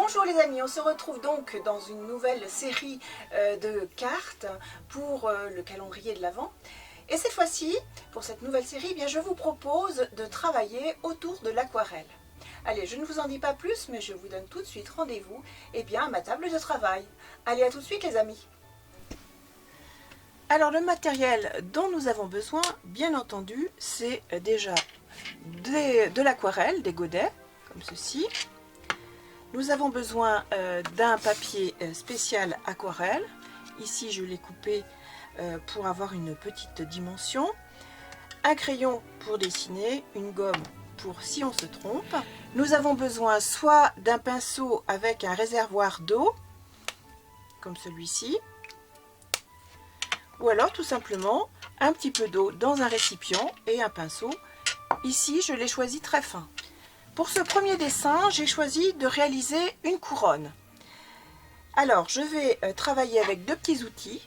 Bonjour les amis, on se retrouve donc dans une nouvelle série de cartes pour le calendrier de l'Avent. Et cette fois-ci, pour cette nouvelle série, eh bien, je vous propose de travailler autour de l'aquarelle. Allez, je ne vous en dis pas plus, mais je vous donne tout de suite rendez-vous à ma table de travail. Allez, à tout de suite les amis. Alors le matériel dont nous avons besoin, bien entendu, c'est déjà de l'aquarelle, des godets, comme ceci. Nous avons besoin d'un papier spécial aquarelle. Ici, je l'ai coupé pour avoir une petite dimension. Un crayon pour dessiner, une gomme pour si on se trompe. Nous avons besoin soit d'un pinceau avec un réservoir d'eau, comme celui-ci, ou alors tout simplement un petit peu d'eau dans un récipient et un pinceau. Ici, je l'ai choisi très fin. Pour ce premier dessin, j'ai choisi de réaliser une couronne. Alors, je vais travailler avec deux petits outils,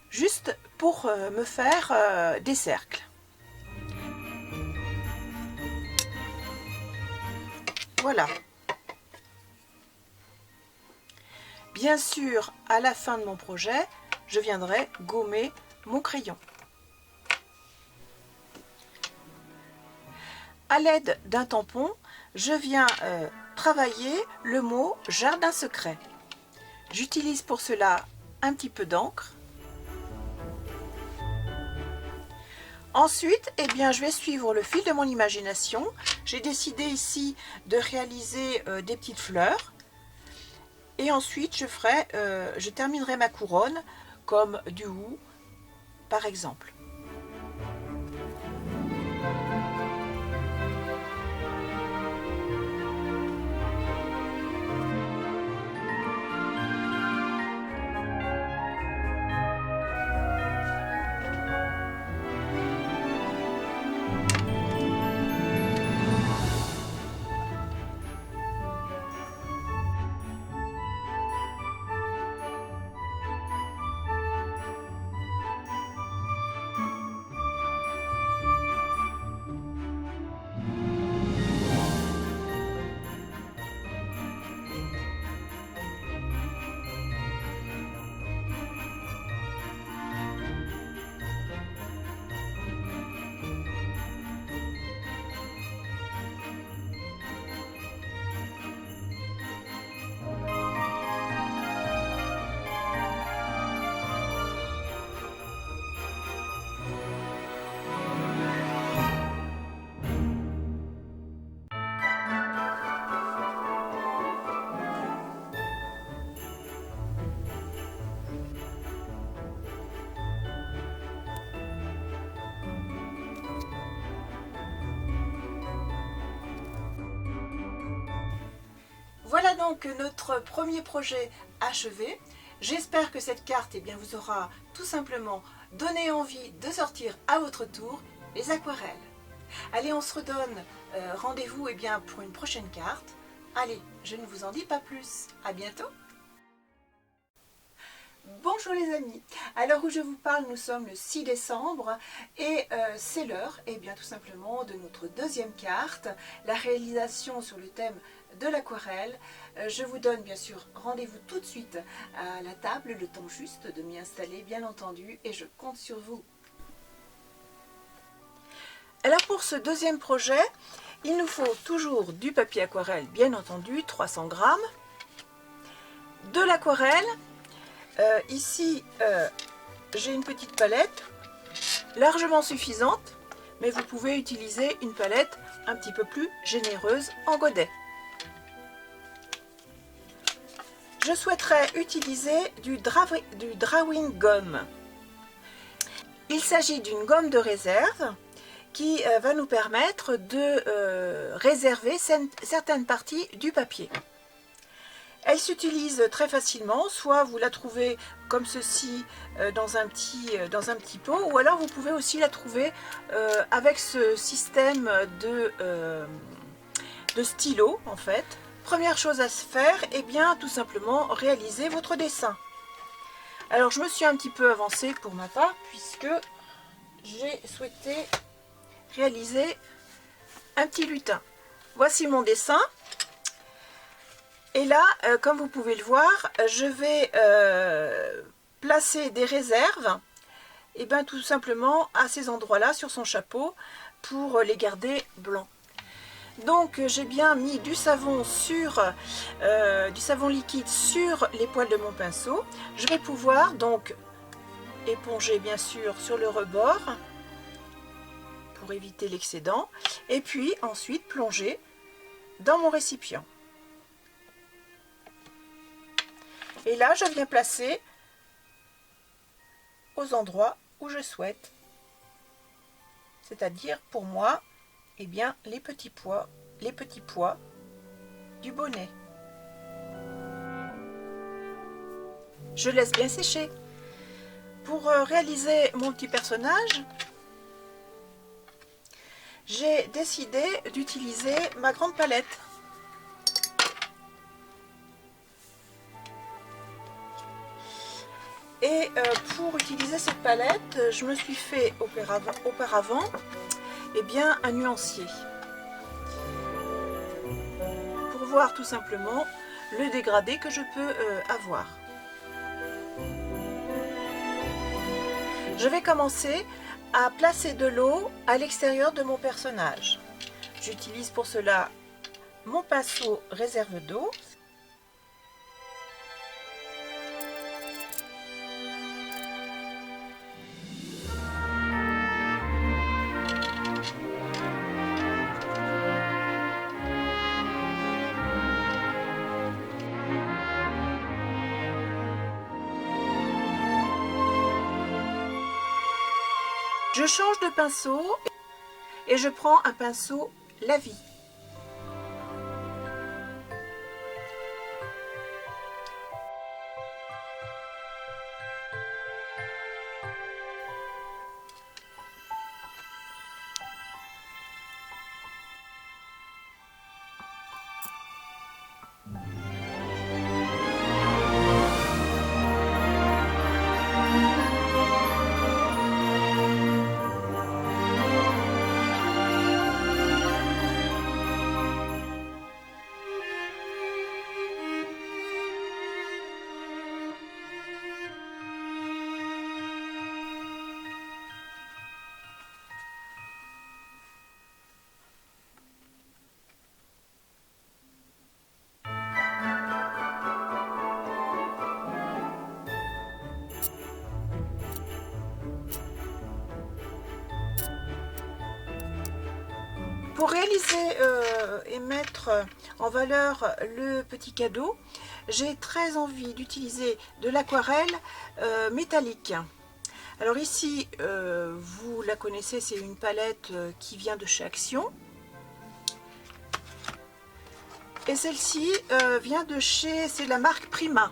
juste pour me faire des cercles. Voilà. Bien sûr, à la fin de mon projet, je viendrai gommer mon crayon. À l'aide d'un tampon, je viens travailler le mot « jardin secret ». J'utilise pour cela un petit peu d'encre. Ensuite, je vais suivre le fil de mon imagination. J'ai décidé ici de réaliser des petites fleurs. Et ensuite, je terminerai ma couronne comme du hou, par exemple. Voilà donc notre premier projet achevé. J'espère que cette carte vous aura tout simplement donné envie de sortir à votre tour les aquarelles. Allez, on se redonne rendez-vous pour une prochaine carte. Allez, je ne vous en dis pas plus. À bientôt. Bonjour les amis, à l'heure où je vous parle, nous sommes le 6 décembre et c'est l'heure tout simplement de notre deuxième carte, la réalisation sur le thème de l'aquarelle. Je vous donne bien sûr rendez-vous tout de suite à la table, le temps juste de m'y installer bien entendu et je compte sur vous. Alors pour ce deuxième projet, il nous faut toujours du papier aquarelle bien entendu, 300 grammes, de l'aquarelle. Ici, j'ai une petite palette largement suffisante, mais vous pouvez utiliser une palette un petit peu plus généreuse en godet. Je souhaiterais utiliser du drawing gum. Il s'agit d'une gomme de réserve qui va nous permettre de réserver certaines parties du papier. Elle s'utilise très facilement, soit vous la trouvez comme ceci dans un petit pot, ou alors vous pouvez aussi la trouver avec ce système de stylo en fait. Première chose à se faire, tout simplement réaliser votre dessin. Alors je me suis un petit peu avancée pour ma part puisque j'ai souhaité réaliser un petit lutin. Voici mon dessin. Et là, comme vous pouvez le voir, je vais placer des réserves, et bien tout simplement à ces endroits-là sur son chapeau pour les garder blancs. Donc j'ai bien mis du savon liquide sur les poils de mon pinceau. Je vais pouvoir donc éponger bien sûr sur le rebord pour éviter l'excédent, et puis ensuite plonger dans mon récipient. Et là je viens placer aux endroits où je souhaite, c'est-à-dire pour moi, eh bien, les petits pois du bonnet. Je laisse bien sécher. Pour réaliser mon petit personnage, j'ai décidé d'utiliser ma grande palette. Et pour utiliser cette palette, je me suis fait auparavant eh bien, un nuancier. Pour voir tout simplement le dégradé que je peux avoir. Je vais commencer à placer de l'eau à l'extérieur de mon personnage. J'utilise pour cela mon pinceau réserve d'eau. Je change de pinceau et je prends un pinceau La Vie. Pour réaliser et mettre en valeur le petit cadeau, j'ai très envie d'utiliser de l'aquarelle métallique. Alors ici, vous la connaissez, c'est une palette qui vient de chez Action. Et celle-ci vient de chez, c'est la marque Prima.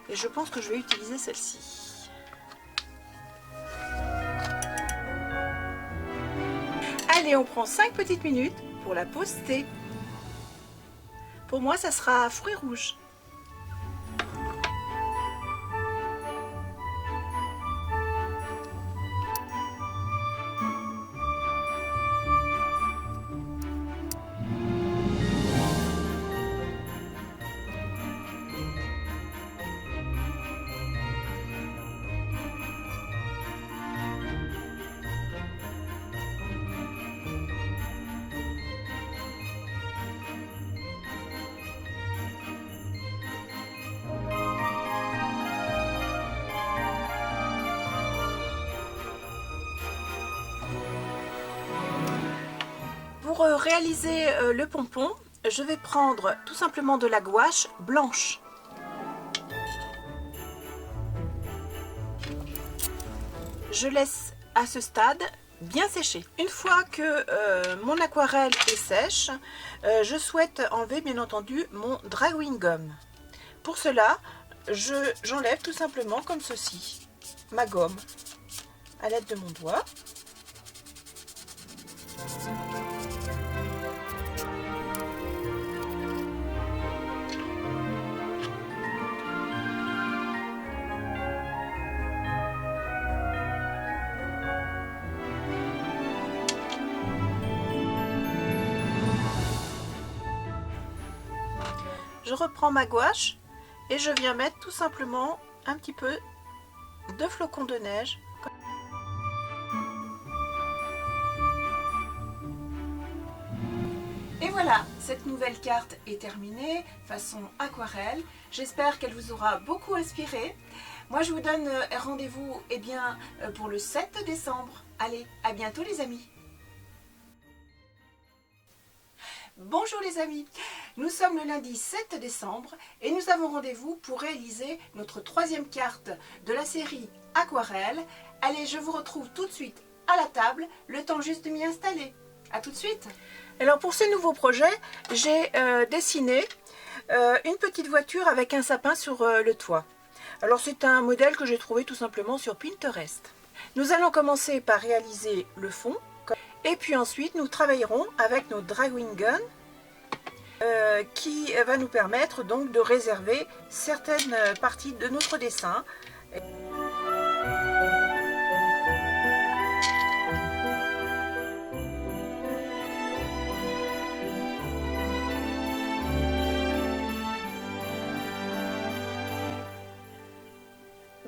Et je pense que je vais utiliser celle-ci. Allez, on prend 5 petites minutes pour la poster. Pour moi, ça sera fruits rouges. Pour réaliser le pompon, je vais prendre tout simplement de la gouache blanche. Je laisse à ce stade bien sécher. Une fois que mon aquarelle est sèche, je souhaite enlever bien entendu mon drawing gum. Pour cela, j'enlève tout simplement comme ceci ma gomme à l'aide de mon doigt. je reprends ma gouache et je viens mettre tout simplement un petit peu de flocons de neige. Et voilà, cette nouvelle carte est terminée, façon aquarelle. J'espère qu'elle vous aura beaucoup inspiré. Moi, je vous donne rendez-vous pour le 7 décembre. Allez, à bientôt les amis. Bonjour les amis, nous sommes le lundi 7 décembre et nous avons rendez-vous pour réaliser notre 3e carte de la série Aquarelle. Allez, je vous retrouve tout de suite à la table, le temps juste de m'y installer. A tout de suite. Alors pour ce nouveau projet, j'ai dessiné une petite voiture avec un sapin sur le toit. Alors c'est un modèle que j'ai trouvé tout simplement sur Pinterest. Nous allons commencer par réaliser le fond. Et puis ensuite, nous travaillerons avec notre drawing gun qui va nous permettre donc de réserver certaines parties de notre dessin.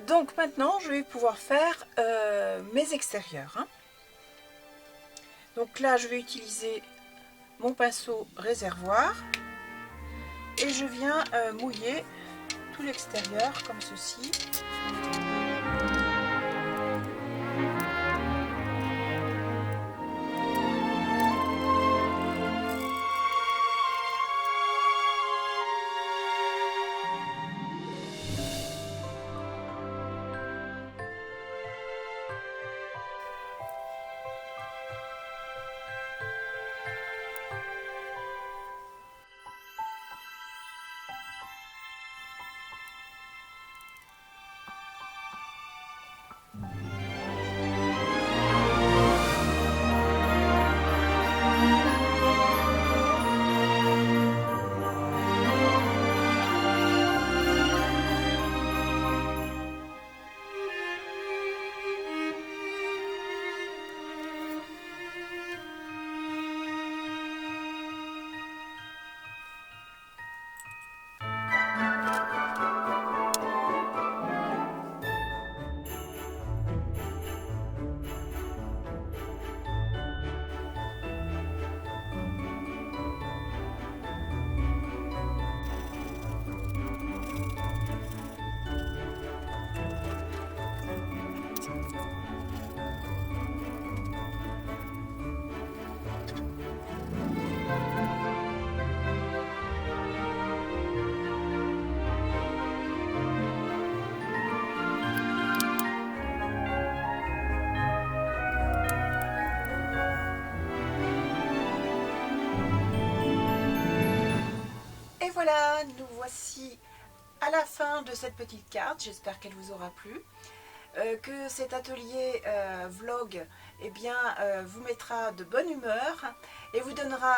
Donc maintenant, je vais pouvoir faire mes extérieurs. Donc là, je vais utiliser mon pinceau réservoir et je viens mouiller tout l'extérieur comme ceci. Voilà, nous voici à la fin de cette petite carte. J'espère qu'elle vous aura plu. Que cet atelier vlog vous mettra de bonne humeur et vous donnera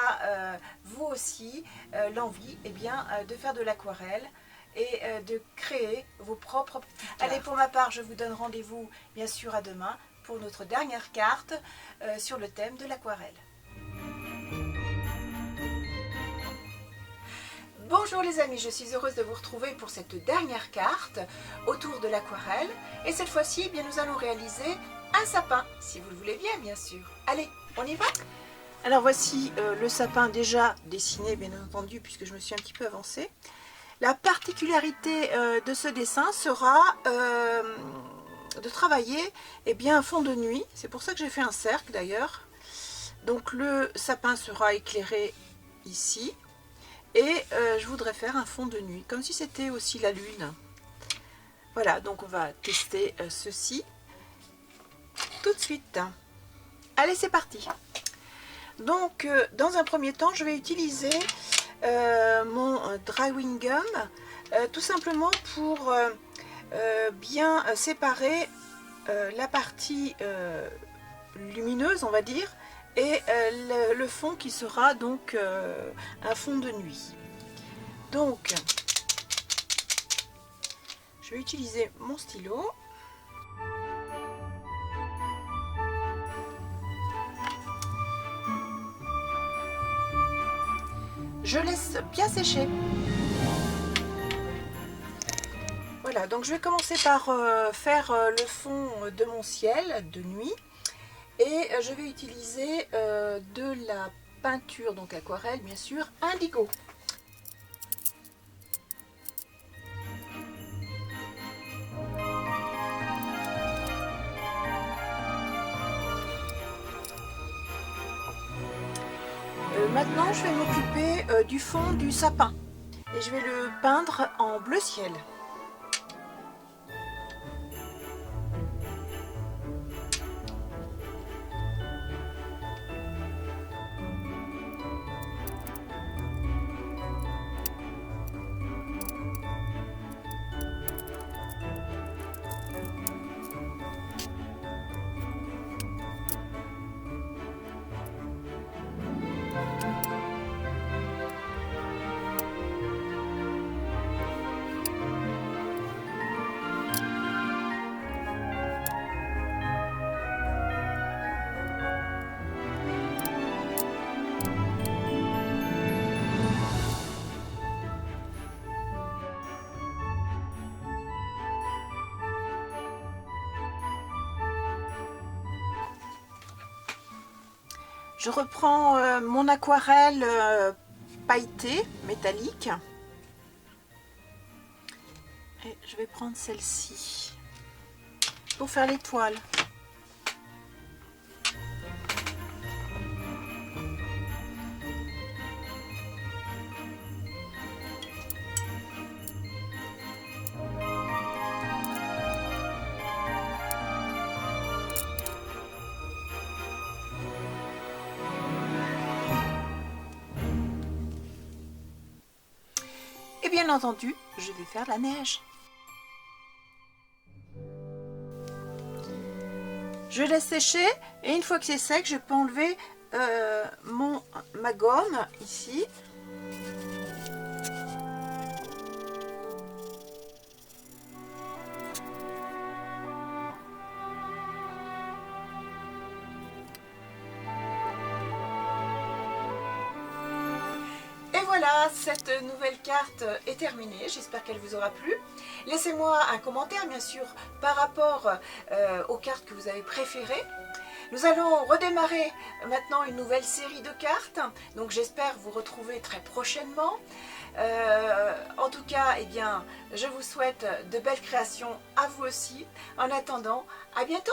vous aussi l'envie de faire de l'aquarelle et de créer vos propres petites cartes. Allez, pour ma part, je vous donne rendez-vous bien sûr à demain pour notre dernière carte sur le thème de l'aquarelle. Bonjour les amis, je suis heureuse de vous retrouver pour cette dernière carte autour de l'aquarelle. Et cette fois-ci, nous allons réaliser un sapin, si vous le voulez bien sûr. Allez, on y va? Alors voici le sapin déjà dessiné, bien entendu, puisque je me suis un petit peu avancée. La particularité de ce dessin sera de travailler un fond de nuit. C'est pour ça que j'ai fait un cercle d'ailleurs. Donc le sapin sera éclairé ici. Et je voudrais faire un fond de nuit, comme si c'était aussi la lune. Voilà, donc on va tester ceci tout de suite. Allez, c'est parti. Donc, dans un premier temps, je vais utiliser mon drawing gum, tout simplement pour bien séparer la partie lumineuse, on va dire, et le fond qui sera donc un fond de nuit. Donc je vais utiliser mon stylo. Je laisse bien sécher. Voilà, donc je vais commencer par faire le fond de mon ciel de nuit. Et je vais utiliser de la peinture, donc aquarelle bien sûr, indigo. Maintenant je vais m'occuper du fond du sapin. Et je vais le peindre en bleu ciel. Je reprends mon aquarelle pailletée, métallique. Et je vais prendre celle-ci pour faire l'étoile. Et bien entendu, je vais faire la neige. Je laisse sécher et une fois que c'est sec, je peux enlever ma gomme ici. Voilà, cette nouvelle carte est terminée, j'espère qu'elle vous aura plu. Laissez-moi un commentaire bien sûr par rapport aux cartes que vous avez préférées. Nous allons redémarrer maintenant une nouvelle série de cartes, donc j'espère vous retrouver très prochainement. En tout cas, eh bien, je vous souhaite de belles créations à vous aussi. En attendant, à bientôt!